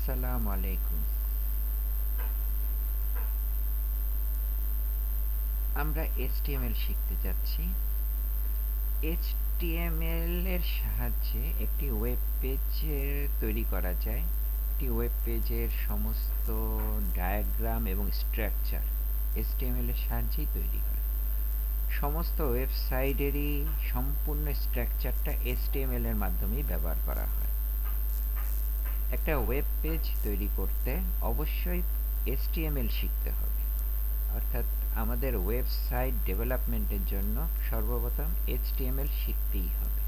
আসসালামু আলাইকুম। আমরা HTML শিখতে যাচ্ছি। HTML এর সাহায্যে একটি ওয়েব পেজ তৈরি করা যায়। একটি ওয়েব পেজের সমস্ত ডায়াগ্রাম এবং স্ট্রাকচার HTML এর সাহায্যেই তৈরি হয়। সমস্ত ওয়েবসাইটেরই সম্পূর্ণ স্ট্রাকচারটা HTML এর মাধ্যমেই ব্যবহার করা হয়। একটা ওয়েব পেজ তৈরি করতে অবশ্যই HTML শিখতে হবে। অর্থাৎ আমাদের ওয়েবসাইট ডেভেলপমেন্টের জন্য সর্বপ্রথম HTML শিখতেই হবে।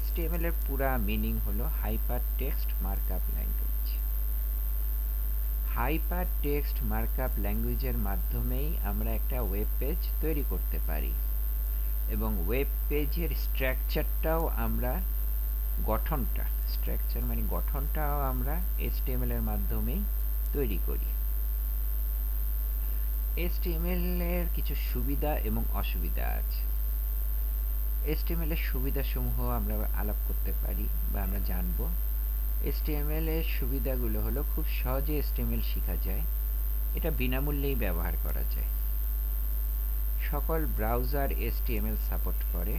HTML এর পুরা মিনিং হলো hyper text markup language. Hyper text markup ল্যাঙ্গুয়েজের মাধ্যমেই আমরা একটা ওয়েব পেজ তৈরি করতে পারি এবং ওয়েব পেজের স্ট্রাকচারটাও আমরা গঠনটাও আমরা HTML এর মাধ্যমেই তৈরি করি। HTML এর কিছু সুবিধা এবং অসুবিধা আছে। HTML এর সুবিধাসমূহ আমরা আলাপ করতে পারি বা আমরা জানব। HTML এর সুবিধাগুলো হলো খুব সহজে HTML শেখা যায়। এটা বিনামূল্যেই ব্যবহার করা যায়। সকল ব্রাউজার HTML সাপোর্ট করে।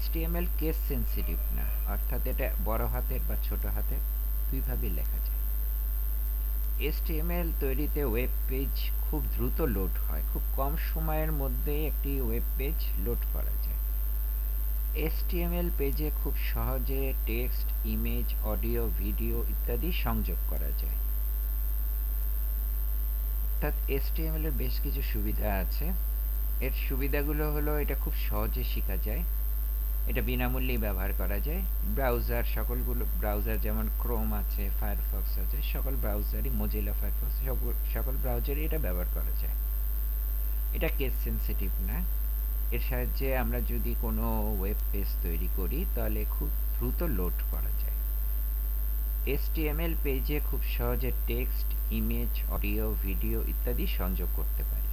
HTML কেস সেনসিটিভ না, অর্থাৎ এটা বড় হাতের বা ছোট হাতের দুইভাবেই লেখা যায়। HTML তৈরিতে ওয়েব পেজ খুব দ্রুত লোড হয়। খুব কম সময়ের মধ্যে একটি ওয়েব পেজ লোড করা যায়। HTML পেজে খুব সহজে টেক্সট, ইমেজ, অডিও, ভিডিও ইত্যাদি সংযোগ করা যায়। অর্থাৎ HTML এর বেশ কিছু সুবিধা আছে। এর সুবিধাগুলো হলো এটা খুব সহজে শেখা যায়। এটা বিনামূল্যেই ব্যবহার করা যায়। সকলগুলো ব্রাউজার যেমন ক্রোম আছে, ফায়ারফক্স আছে, সকল ব্রাউজারই মোজিলা ফায়ারফক্স সকল ব্রাউজারই এটা ব্যবহার করা যায়। এটা কেস সেনসিটিভ না। এর সাহায্যে আমরা যদি কোনো ওয়েব পেজ তৈরি করি তাহলে খুব দ্রুত লোড করা যায়। HTML পেজে খুব সহজে টেক্সট, ইমেজ, অডিও, ভিডিও ইত্যাদি সংযোগ করতে পারি।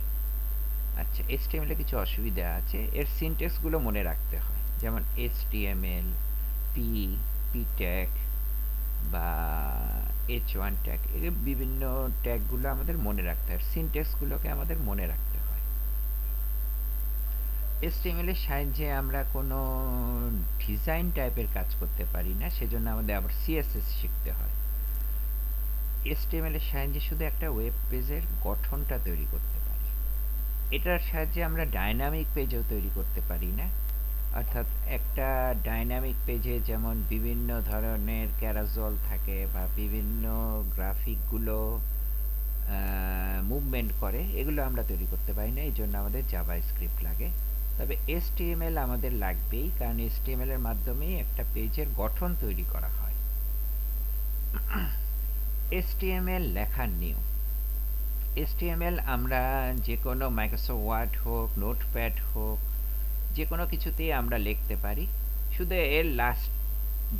আচ্ছা, HTML এর কিছু অসুবিধা আছে। এর সিনট্যাক্সগুলো মনে রাখতে হয়। যেমন HTML, p ট্যাগ বা h1 ট্যাগ, এই বিভিন্ন ট্যাগগুলো আমাদের মনে রাখতে হয়। সিনট্যাক্সগুলোকে আমাদের মনে রাখতে হয়। HTML এর সাহায্যে আমরা কোনো ডিজাইন টাইপের কাজ করতে পারি না, সেজন্য আমাদের আবার CSS শিখতে হয়। HTML এর সাহায্যে শুধু একটা ওয়েব পেজের গঠনটা তৈরি করতে পারি। এটার সাহায্যে আমরা ডাইনামিক পেজও তৈরি করতে পারি না। অর্থাৎ একটা ডাইনামিক পেজে যেমন বিভিন্ন ধরনের ক্যারাজল থাকে বা বিভিন্ন গ্রাফিকগুলো মুভমেন্ট করে, এগুলো আমরা তৈরি করতে পারি না। এই জন্য আমাদের জাভাস্ক্রিপ্ট লাগে। তবে HTML আমাদের লাগবেই, কারণ HTML এর মাধ্যমেই একটা পেজের গঠন তৈরি করা হয়। HTML লেখার নিয়ম। HTML আমরা যে কোনো মাইক্রোসফট ওয়ার্ড হোক, নোটপ্যাড হোক, যে কোনো কিছুতেই আমরা লিখতে পারি। শুধু এর লাস্ট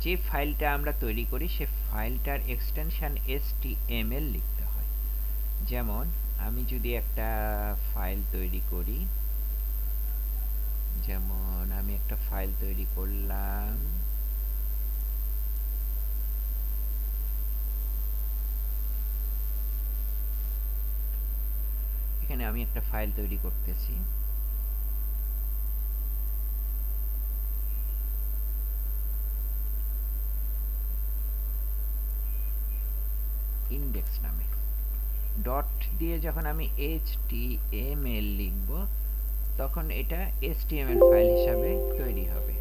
যে ফাইলটা আমরা তৈরি করি সে ফাইলটার এক্সটেনশন HTML লিখতে হয়। যেমন আমি যদি একটা ফাইল তৈরি করি, যেমন আমি একটা ফাইল তৈরি করলাম, এখানে আমি একটা ফাইল তৈরি করতেছি। ইন্ডেক্স নামে ডট দিয়ে যখন আমি HTML লিখব তখন এটা HTML ফাইল হিসাবে তৈরি হবে।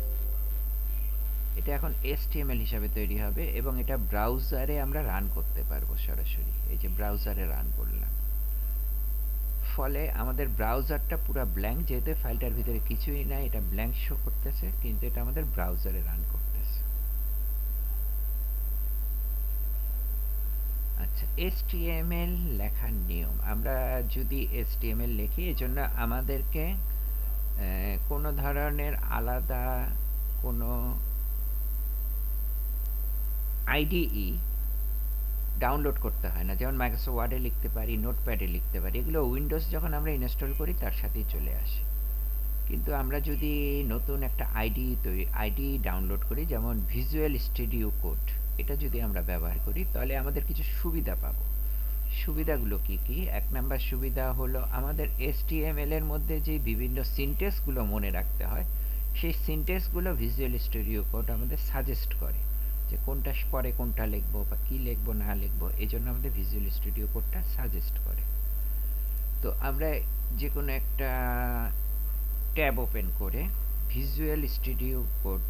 এটা এখন HTML হিসাবে তৈরি হবে এবং এটা ব্রাউজারে আমরা রান করতে পারবো সরাসরি। এই যে ব্রাউজারে রান করলাম, ফলে আমাদের ব্রাউজারটা পুরো ব্ল্যাঙ্ক, যেহেতু ফাইলটার ভিতরে কিছুই নাই, এটা ব্ল্যাঙ্ক শো করতেছে, কিন্তু এটা আমাদের ব্রাউজারে রান করতেছে। আচ্ছা, HTML লেখার নিয়ম। আমরা যদি HTML লিখি, এজন্য আমাদেরকে কোনো ধরনের আলাদা কোনো IDE ডাউনলোড করতে হয় না। যেমন মাইক্রোসফট ওয়ার্ডে লিখতে পারি, নোটপ্যাডে লিখতে পারি, এগুলো উইন্ডোজ যখন আমরা ইনস্টল করি তার সাথেই চলে আসে। কিন্তু আমরা যদি নতুন একটা আইডি ডাউনলোড করি, যেমন ভিজুয়াল স্টুডিও কোড, এটা যদি আমরা ব্যবহার করি তাহলে আমাদের কিছু সুবিধা পাবো। সুবিধাগুলো কি কি? ১ নাম্বার সুবিধা হলো আমাদের HTML এর মধ্যে যে বিভিন্ন সিনট্যাক্স গুলো মনে রাখতে হয়, সেই সিনট্যাক্স গুলো ভিজুয়াল স্টুডিও কোড আমাদের সাজেস্ট করে যে কোনটা পরে কোনটা লিখবো বা কি লিখবো না লিখবো, এজন্য আমাদের ভিজুয়াল স্টুডিও কোডটা সাজেস্ট করে। তো আমরা যেকোনো একটা ট্যাব ওপেন করে visual studio code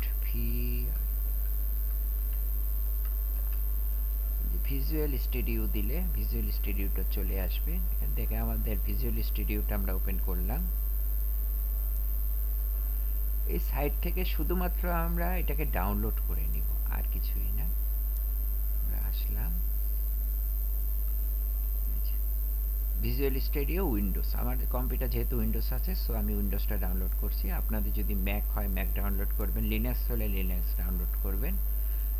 visual studio দিলে ভিজুয়াল স্টুডিওটা চলে আসবে। এখান থেকে আমাদের ভিজুয়াল স্টুডিওটা আমরা ওপেন করলাম। এই সাইট থেকে শুধুমাত্র আমরা এটাকে ডাউনলোড করে নিব, আর কিছুই না। আমরা আসলাম ভিজুয়াল স্টুডিও উইন্ডোজ, আমার কম্পিউটার যেহেতু উইন্ডোজ আছে সো আমি উইন্ডোজটা ডাউনলোড করছি। আপনাদের যদি ম্যাক হয় ম্যাক ডাউনলোড করবেন, লিনাক্স হলে লিনাক্স ডাউনলোড করবেন।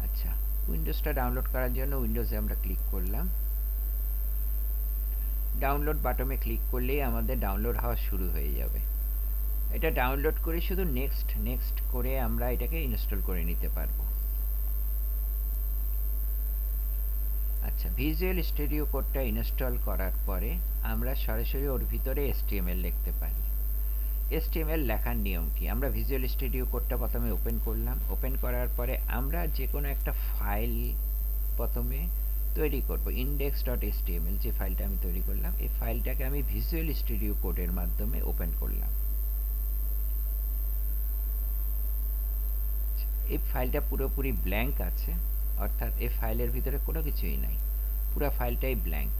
আচ্ছা, উইন্ডোজটা ডাউনলোড করার জন্য উইন্ডোজে আমরা ক্লিক করলাম। ডাউনলোড বাটনে ক্লিক করলেই আমাদের ডাউনলোড হওয়া শুরু হয়ে যাবে। এটা ডাউনলোড করে শুধু নেক্সট নেক্সট করে আমরা এটাকে ইনস্টল করে নিতে পারবো। আচ্ছা, ভিজুয়াল স্টুডিও কোডটা ইনস্টল করার পরে আমরা সরাসরি ওর ভিতরে HTML লিখতে পারি। HTML লেখার নিয়ম কি? আমরা ভিজুয়াল স্টুডিও কোডটা প্রথমে ওপেন করলাম। ওপেন করার পরে আমরা যেকোনো একটা ফাইল প্রথমে তৈরি করব, index.html যে ফাইলটা আমি তৈরি করলাম, এই ফাইলটাকে আমি ভিজুয়াল স্টুডিও কোডের মাধ্যমে ওপেন করলাম। এই ফাইলটা পুরোপুরি ব্ল্যাঙ্ক আছে, অর্থাৎ এই ফাইলের ভিতরে কোনো কিছুই নাই, পুরো ফাইলটাই ব্ল্যাঙ্ক।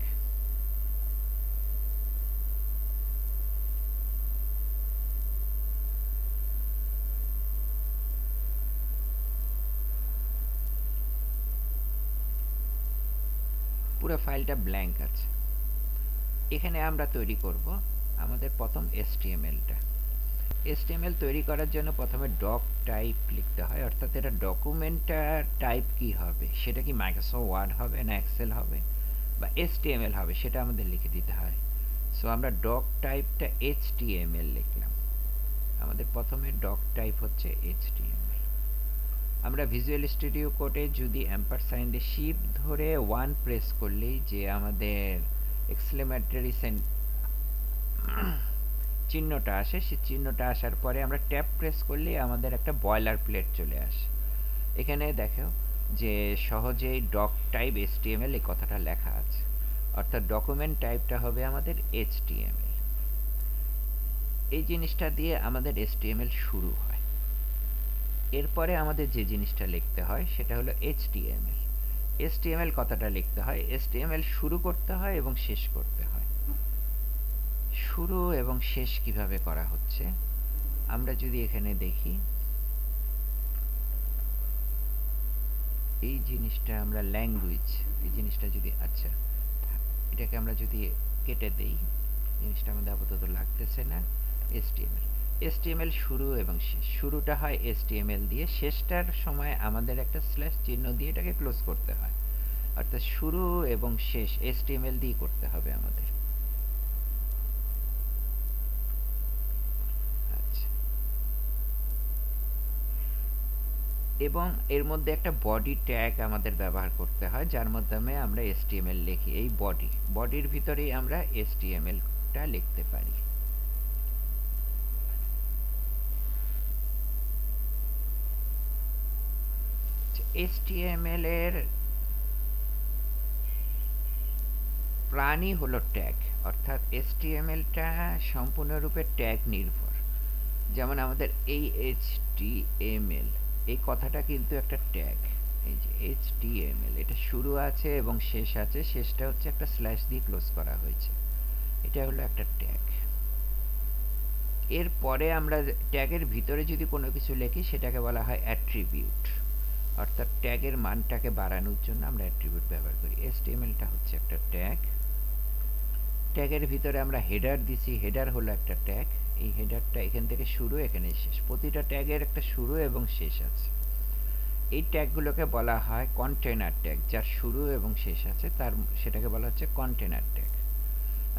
পুরো ফাইলটা ব্ল্যাঙ্ক আছে। এখানে আমরা তৈরি করব আমাদের প্রথম HTML-টা। HTML তৈরি করার জন্য প্রথমে ডক টাইপ লিখতে হয়, অর্থাৎ এটা ডকুমেন্টটার টাইপ কি হবে, সেটা কি মাইক্রোসফট ওয়ার্ড হবে না এক্সেল হবে বা HTML হবে, সেটা আমাদের লিখে দিতে হয়। সো আমরা ডক টাইপটা HTML লিখলাম। আমাদের প্রথমে ডক টাইপ হচ্ছে HTML। আমরা ভিজুয়াল স্টুডিও কোডে যদি অ্যাম্পারসাইন দিয়ে শিফট ধরে 1 প্রেস করলেই যে আমাদের এক্সক্লেমেটরি চিহ্নটা আসে, সেই চিহ্নটা আসার পরে আমরা ট্যাব প্রেস করলেই আমাদের একটা বয়লার প্লেট চলে আসে। এখানে দেখো যে সহজেই ডক টাইপ HTML এই কথাটা লেখা আছে, অর্থাৎ ডকুমেন্ট টাইপটা হবে আমাদের HTML। এই জিনিসটা দিয়ে আমাদের HTML শুরু হয়। এরপরে আমাদের যে জিনিসটা লিখতে হয় সেটা হলো HTML। HTML কথাটা লিখতে হয়, HTML শুরু করতে হয় এবং শেষ করতে হয়। শুরু এবং শেষ কিভাবে করা হচ্ছে আমরা যদি এখানে দেখি, এই জিনিসটা আমরা ল্যাঙ্গুয়েজ, এই জিনিসটা যদি আচ্ছা এটাকে আমরা যদি কেটে দেই, জিনিসটা আমাদের আপাতত লাগতেছে না। HTML শুরু এবং শেষ, শুরুটা হয় HTML দিয়ে, শেষটার সময় আমাদের একটা স্ল্যাশ চিহ্ন দিয়ে এটাকে ক্লোজ করতে হয়, অর্থাৎ শুরু এবং শেষ HTML দিয়ে করতে হবে আমাদের। আচ্ছা, এবং এর মধ্যে একটা বডি ট্যাগ আমাদের ব্যবহার করতে হয় যার মাধ্যমে আমরা HTML লিখি। এই বডির ভিতরেই আমরা HTML-টা লিখতে পারি। HTML এর প্রাণী হলো ট্যাগ, অর্থাৎ HTML-টা সম্পূর্ণরূপে ট্যাগ নির্ভর। যেমন আমাদের এই HTML এই কথাটা কিন্তু একটা ট্যাগ। এই যে HTML, এটা শুরু আছে এবং শেষ আছে, শেষটা হচ্ছে একটা স্ল্যাশ দিয়ে ক্লোজ করা হয়েছে, এটা হলো একটা ট্যাগ। এরপরে আমরা ট্যাগের ভিতরে যদি কোনো কিছু লিখি সেটাকে বলা হয় অ্যাট্রিবিউট, অর্থাৎ ট্যাগের মানটাকে বাড়ানোর জন্য আমরা অ্যাট্রিবিউট ব্যবহার করি। HTML-টা হচ্ছে একটা ট্যাগ। ট্যাগের ভিতরে আমরা হেডার দিছি, হেডার হলো একটা ট্যাগ। এই হেডারটা এখান থেকে শুরু এখানে শেষ, প্রতিটা ট্যাগের একটা শুরু এবং শেষ আছে। এই ট্যাগগুলোকে বলা হয় কন্টেনার ট্যাগ, যার শুরু এবং শেষ আছে তার সেটাকে বলা হচ্ছে কন্টেনার ট্যাগ।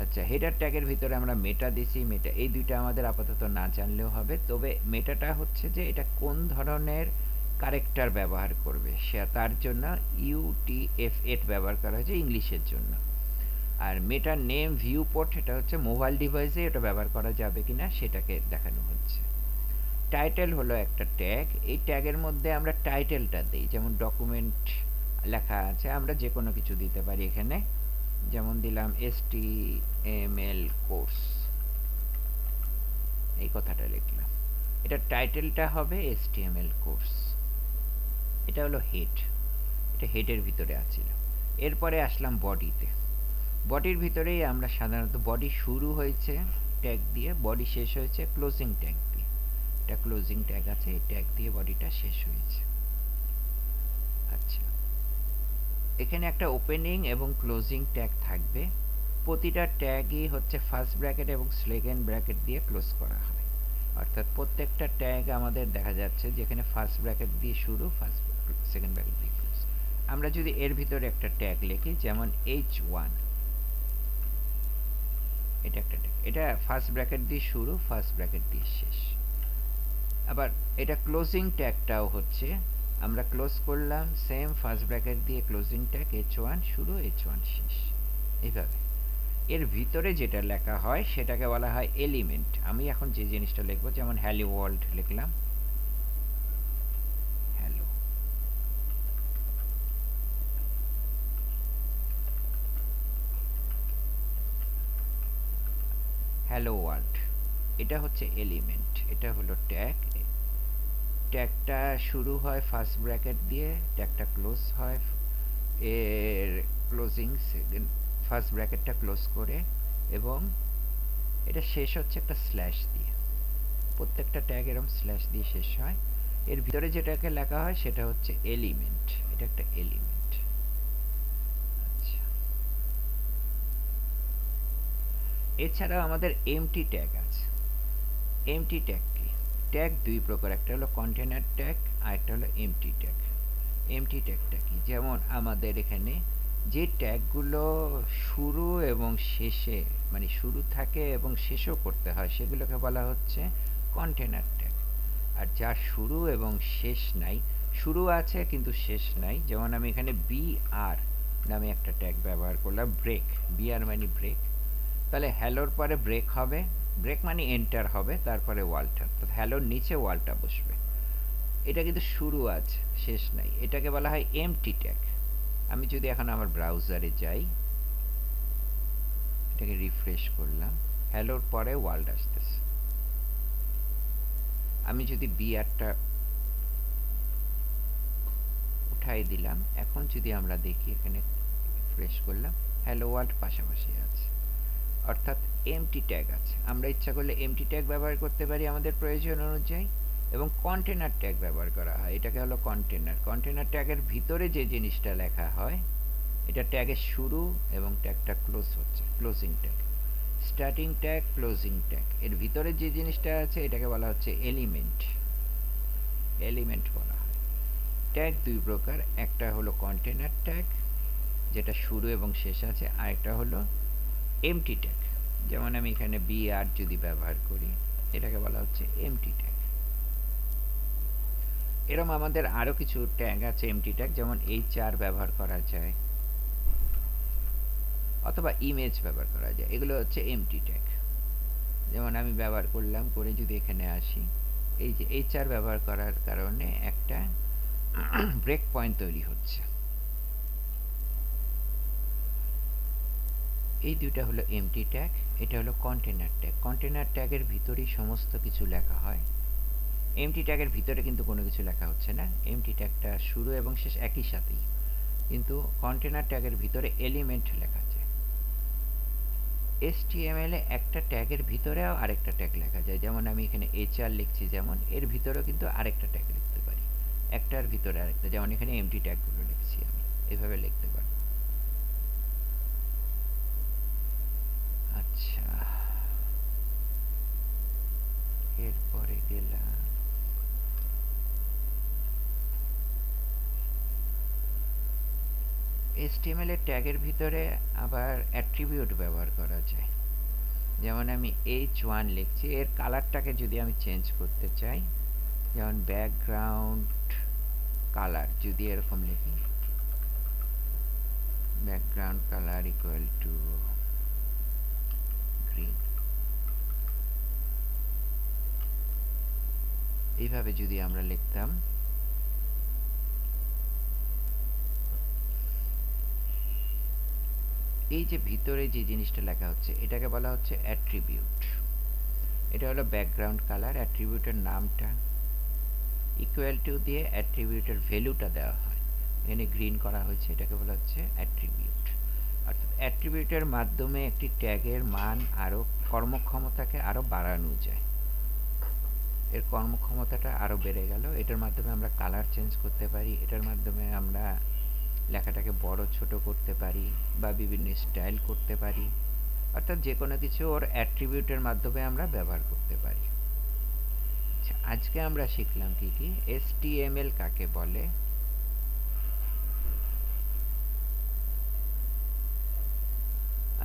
আচ্ছা, হেডার ট্যাগের ভিতরে আমরা মেটা দিছি, মেটা এই দুইটা আমাদের আপাতত না জানলেও হবে, তবে মেটাটা হচ্ছে যে এটা কোন ধরনের ক্যারেক্টার ব্যবহার করবে, তার জন্য UTF-8 ব্যবহার করা হয়েছে ইংলিশের জন্য। আর মেটার নেম ভিউ পোর্ট, এটা হচ্ছে মোবাইল ডিভাইসে এটা ব্যবহার করা যাবে কিনা সেটাকে দেখানো হচ্ছে। টাইটেল হলো একটা ট্যাগ, এই ট্যাগের মধ্যে আমরা টাইটেলটা দিই, যেমন ডকুমেন্ট লেখা আছে আমরা যে কোনো কিছু দিতে পারি এখানে, যেমন দিলাম HTML কোর্স, এই কথাটা লিখলাম, এটা টাইটেলটা হবে HTML কোর্স। এটা হলো হেড, এটা হেডের ভিতরে আছিল। এরপরে আসলাম বডিতে, বডির ভিতরেই আমরা সাধারণত বডি শুরু হয়েছে ট্যাগ দিয়ে, বডি শেষ হয়েছে ক্লোজিং ট্যাগ দিয়ে, এটা ক্লোজিং ট্যাগ আছে, এই ট্যাগ দিয়ে বডিটা শেষ হয়েছে। আচ্ছা, এখানে একটা ওপেনিং এবং ক্লোজিং ট্যাগ থাকবে, প্রতিটা ট্যাগই হচ্ছে ফার্স্ট ব্র্যাকেট এবং সেকেন্ড ব্র্যাকেট দিয়ে ক্লোজ করা হয়, অর্থাৎ প্রত্যেকটা ট্যাগ আমাদের দেখা যাচ্ছে যেখানে ফার্স্ট ব্র্যাকেট দিয়ে শুরু, সেকেন্ড ব্র্যাকেট দিয়ে ক্লোজ। আমরা যদি এর ভিতরে একটা ট্যাগ লিখি, যেমন H1, এটা একটা ট্যাগ, এটা ফার্স্ট ব্র্যাকেট দিয়ে শুরু, ফার্স্ট ব্র্যাকেট দিয়ে শেষ। আবার এটা ক্লোজিং ট্যাগটাও হচ্ছে, আমরা ক্লোজ করলাম সেম ফার্স্ট ব্র্যাকেট দিয়ে ক্লোজিং ট্যাগ, H1 শুরু, H1 শেষ, এইভাবে। এর ভিতরে যেটা লেখা হয় সেটাকে বলা হয় এলিমেন্ট। আমি এখন যে জিনিসটা লিখবো, যেমন হ্যালো ওয়ার্ল্ড লিখলাম, হ্যালো, হ্যালো ওয়ার্ল্ড, এটা হচ্ছে এলিমেন্ট, এটা হলো ট্যাগ। ট্যাগটা শুরু হয় ফার্স্ট ব্র্যাকেট দিয়ে, ট্যাগটা ক্লোজ হয় এর ক্লোজিং সেকেন্ড, ফার্স্ট ব্র্যাকেটটা ক্লোজ করে, এবং এটা শেষ হচ্ছে একটা স্ল্যাশ দিয়ে, প্রত্যেকটা ট্যাগ এরকম স্ল্যাশ দিয়ে শেষ হয়। এর ভিতরে যেটাকে লেখা হয় সেটা হচ্ছে এলিমেন্ট, এটা একটা এলিমেন্ট। আচ্ছা, এছাড়াও আমাদের এমটি ট্যাগ আছে। এমটি ট্যাগ কি? ট্যাগ দুই প্রকার, একটা হলো কন্টেনার ট্যাগ আর একটা হলো এমটি ট্যাগ। এমটি ট্যাগটা কি? যেমন আমাদের এখানে যে ট্যাগগুলো শুরু এবং শেষে, মানে শুরু থাকে এবং শেষও করতে হয়, সেগুলোকে বলা হচ্ছে কন্টেনার ট্যাগ। আর যার শুরু এবং শেষ নাই, শুরু আছে কিন্তু শেষ নাই, যেমন আমি এখানে BR নামে একটা ট্যাগ ব্যবহার করলাম, ব্রেক, BR মানে ব্রেক, তাহলে হ্যালোর পরে ব্রেক হবে, ব্রেক মানে এন্টার হবে, তারপরে ওয়ালটা, তো হ্যালোর নিচে ওয়ালটা বসবে। এটা কিন্তু শুরু আছে, শেষ নাই, এটাকে বলা হয় এমটি ট্যাগ। আমি যদি এখন আমার ব্রাউজারে যাই, এটাকে রিফ্রেশ করলাম, হ্যালোর পরে ওয়ার্ল্ড আসতেছে। আমি যদি বিআরটা উঠাই দিলাম, এখন যদি আমরা দেখি এখানে রিফ্রেশ করলাম, হ্যালো ওয়ার্ল্ড পাশাপাশি আছে, অর্থাৎ এমটি ট্যাগ আছে। আমরা ইচ্ছা করলে এমটি ট্যাগ ব্যবহার করতে পারি আমাদের প্রয়োজন অনুযায়ী, এবং কন্টেনার ট্যাগ ব্যবহার করা হয়, এটাকে হলো কন্টেনার। কন্টেনার ট্যাগের ভিতরে যে জিনিসটা লেখা হয়, এটা ট্যাগের শুরু এবং ট্যাগটা ক্লোজ হচ্ছে, closing tag. Starting tag, closing tag, এর ভিতরে যে জিনিসটা আছে এটাকে বলা হচ্ছে এলিমেন্ট, এলিমেন্ট বলা হয়। ট্যাগ দুই প্রকার, একটা হলো কন্টেনার ট্যাগ যেটা শুরু এবং শেষ আছে, আরেকটা হলো এমটি ট্যাগ, যেমন আমি এখানে BR যদি ব্যবহার করি, এটাকে বলা হচ্ছে এমটি ট্যাগ। এরকম আমাদের আরো কিছু ট্যাগ আছে এমটি ট্যাগ, যেমন HR ব্যবহার করা যায়, অথবা ইমেজ ব্যবহার করা যায়, এগুলো হচ্ছে এমটি ট্যাগ। যেমন আমি ব্যবহার করলাম, করে যদি এখানে আসি, এই যে HR ব্যবহার করার কারণে একটা ব্রেক পয়েন্ট তৈরি হচ্ছে। এই দুইটা হলো এমটি ট্যাগ, এটা হলো কন্টেনার ট্যাগ। কন্টেনার ট্যাগের ভিতরেই সমস্ত কিছু লেখা হয়, এমটি ট্যাগের ভিতরে কিন্তু কোনো কিছু লেখা হচ্ছে না, এমটি ট্যাগটা শুরু এবং শেষ একই সাথেই, কিন্তু কন্টেনার ট্যাগের ভিতরে এলিমেন্ট লেখা যায়। HTML এ একটা ট্যাগের ভিতরেও আরেকটা ট্যাগ লেখা যায়, যেমন আমি এখানে HR লিখছি, যেমন এর ভিতরেও কিন্তু আরেকটা ট্যাগ লিখতে পারি, একটার ভিতরে আরেকটা, যেমন এখানে এমটি ট্যাগগুলো লিখছি আমি, এভাবে লিখতে পারি। আচ্ছা, এরপরে গেলাম HTML এর ট্যাগের ভিতরে আবার অ্যাট্রিবিউট ব্যবহার করা যায়, যেমন আমি H1 লিখছি, এর কালারটাকে যদি আমি চেঞ্জ করতে চাই, যেমন ব্যাকগ্রাউন্ড কালার যদি এরকম লিখি, background colour equal to green, এইভাবে যদি আমরা লিখতাম, এই যে ভিতরে যে জিনিসটা লেখা হচ্ছে এটাকে বলা হচ্ছে অ্যাট্রিবিউট। এটা হলো ব্যাকগ্রাউন্ড কালার, অ্যাট্রিবিউটের নামটা ইকুয়াল টু দিয়ে অ্যাট্রিবিউটের ভ্যালুটা দেওয়া হয়, এখানে গ্রিন করা হয়েছে, এটাকে বলা হচ্ছে অ্যাট্রিবিউট। অর্থাৎ অ্যাট্রিবিউটের মাধ্যমে একটি ট্যাগের মান আরও কর্মক্ষমতাকে আরও বাড়ানো যায়, এর কর্মক্ষমতাটা আরও বেড়ে গেল। এটার মাধ্যমে আমরা কালার চেঞ্জ করতে পারি, এটার মাধ্যমে আমরা লেখাটাকে বড় ছোট করতে পারি বা বিভিন্ন স্টাইল করতে পারি, অর্থাৎ যে কোনো কিছু ওর অ্যাট্রিবিউটের মাধ্যমে আমরা ব্যবহার করতে পারি। আচ্ছা, আজকে আমরা শিখলাম কি কি, HTML কাকে বলে,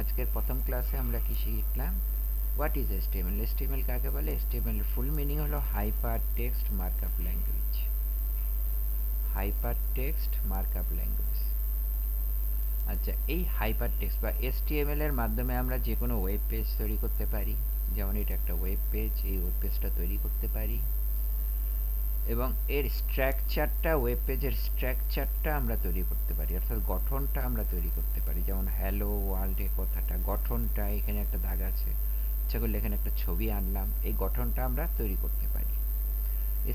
আজকের প্রথম ক্লাসে আমরা কি শিখলাম, হোয়াট ইজ HTML, HTML কাকে বলে, HTML এর ফুল মিনিং হলো hyper text markup language, hyper text markup language. আচ্ছা, এই হাইপার টেক্সট বা HTML এর মাধ্যমে আমরা যে কোনো ওয়েব পেজ তৈরি করতে পারি, যেমন এটা একটা ওয়েব পেজ, এই ওয়েব পেজটা তৈরি করতে পারি এবং এর স্ট্রাকচারটা, ওয়েব পেজের স্ট্রাকচারটা আমরা তৈরি করতে পারি, অর্থাৎ গঠনটা আমরা তৈরি করতে পারি। যেমন হ্যালো ওয়ার্ল্ডে কথাটা, গঠনটা এখানে একটা দাগ আছে, ইচ্ছা করলে এখানে একটা ছবি আনলাম, এই গঠনটা আমরা তৈরি করতে পারি।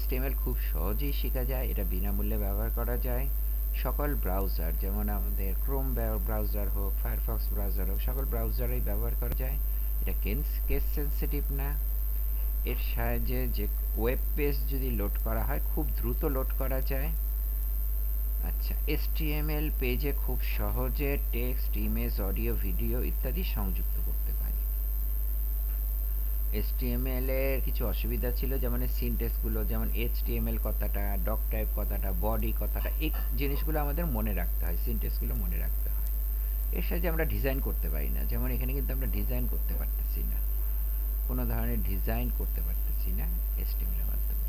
HTML খুব সহজেই শেখা যায়, এটা বিনামূল্যে ব্যবহার করা যায়। সকল ব্রাউজার, যেমন আমাদের ক্রোম ব্রাউজার হোক, ফায়ারফক্স ব্রাউজার হোক, সকল ব্রাউজারেই ব্যবহার করা যায়। এটা কেস সেন্সিটিভ না, এর সাহায্যে যে ওয়েব পেজ যদি লোড করা হয় খুব দ্রুত লোড করা যায়। আচ্ছা, HTML পেজে খুব সহজে টেক্সট, ইমেজ, অডিও, ভিডিও ইত্যাদি সংযুক্ত করতে পারি। HTML এর কিছু অসুবিধা ছিল, যেমন সিনট্যাক্সগুলো, যেমন HTML কথাটা, ডক টাইপ কথাটা, বডি কথাটা, এই জিনিসগুলো আমাদের মনে রাখতে হয়, সিনট্যাক্সগুলো মনে রাখতে হয়। এর সাহায্যে আমরা ডিজাইন করতে পারি না, যেমন এখানে কিন্তু আমরা ডিজাইন করতে পারতেছি না, কোনো ধরনের ডিজাইন করতে পারতেছি না HTML এর মাধ্যমে,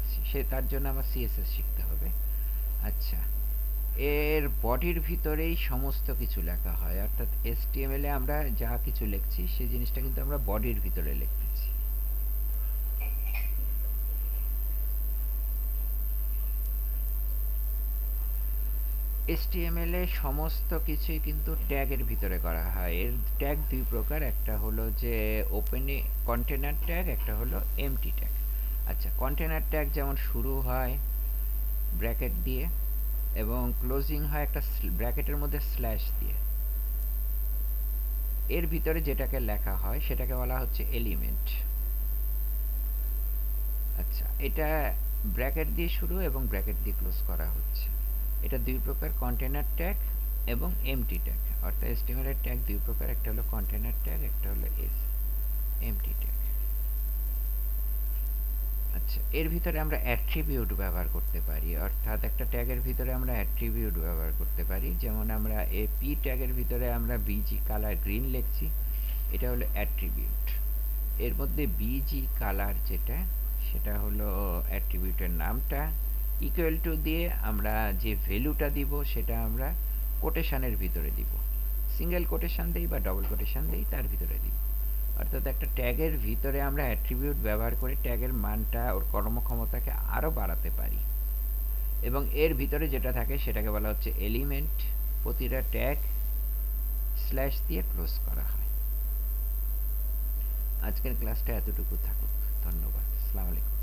তার জন্য আমার CSS শিখতে হবে। আচ্ছা, এর বডির ভিতরেই সমস্ত কিছু লেখা হয়, অর্থাৎ HTML এ আমরা যা কিছু লিখছি সেই জিনিসটা কিন্তু আমরা বডির ভিতরে লিখতেছি। HTML এ সমস্ত কিছুই কিন্তু ট্যাগের ভিতরে করা হয়। এর ট্যাগ দুই প্রকার, একটা হলো যে ওপেনে কন্টেনার ট্যাগ, একটা হলো এমটি ট্যাগ। আচ্ছা, কন্টেনার ট্যাগ যেমন শুরু হয় ব্র্যাকেট দিয়ে এবং ক্লোজিং হয় একটা ব্র্যাকেটের মধ্যে স্ল্যাশ দিয়ে, এর ভিতরে যেটাকে লেখা হয় সেটাকে বলা হচ্ছে এলিমেন্ট। আচ্ছা, এটা ব্র্যাকেট দিয়ে শুরু এবং ব্র্যাকেট দিয়ে ক্লোজ করা হচ্ছে। এটা দুই প্রকার, কন্টেনার ট্যাগ এবং এমটি ট্যাগ। অর্থাৎ HTML এর ট্যাগ দুই প্রকার, একটা হলো কন্টেনার ট্যাগ, একটা হলো এমটি ট্যাগ। আচ্ছা, এর ভিতরে আমরা অ্যাট্রিবিউট ব্যবহার করতে পারি, অর্থাৎ একটা ট্যাগের ভিতরে আমরা অ্যাট্রিবিউট ব্যবহার করতে পারি। যেমন আমরা পি ট্যাগের ভিতরে আমরা বিজি কালার গ্রিন লিখছি, এটা হলো অ্যাট্রিবিউট। এর মধ্যে বিজি কালার যেটা, সেটা হলো অ্যাট্রিবিউটের নামটা, ইকুয়াল টু দিয়ে আমরা যে ভ্যালুটা দিব সেটা আমরা কোটেশনের ভিতরে দিব, সিঙ্গেল কোটেশন দেই বা ডবল কোটেশন দেই, তার ভিতরে দিব। অর্থাৎ একটা ট্যাগের ভিতরে আমরা অ্যাট্রিবিউট ব্যবহার করে ট্যাগের মানটা, ওর কর্মক্ষমতাকে আরও বাড়াতে পারি এবং এর ভিতরে যেটা থাকে সেটাকে বলা হচ্ছে এলিমেন্ট। প্রতিটা ট্যাগ স্ল্যাশ দিয়ে ক্লোজ করা হয়। আজকের ক্লাসটা এতটুকু থাকুক, ধন্যবাদ, আসসালামু আলাইকুম।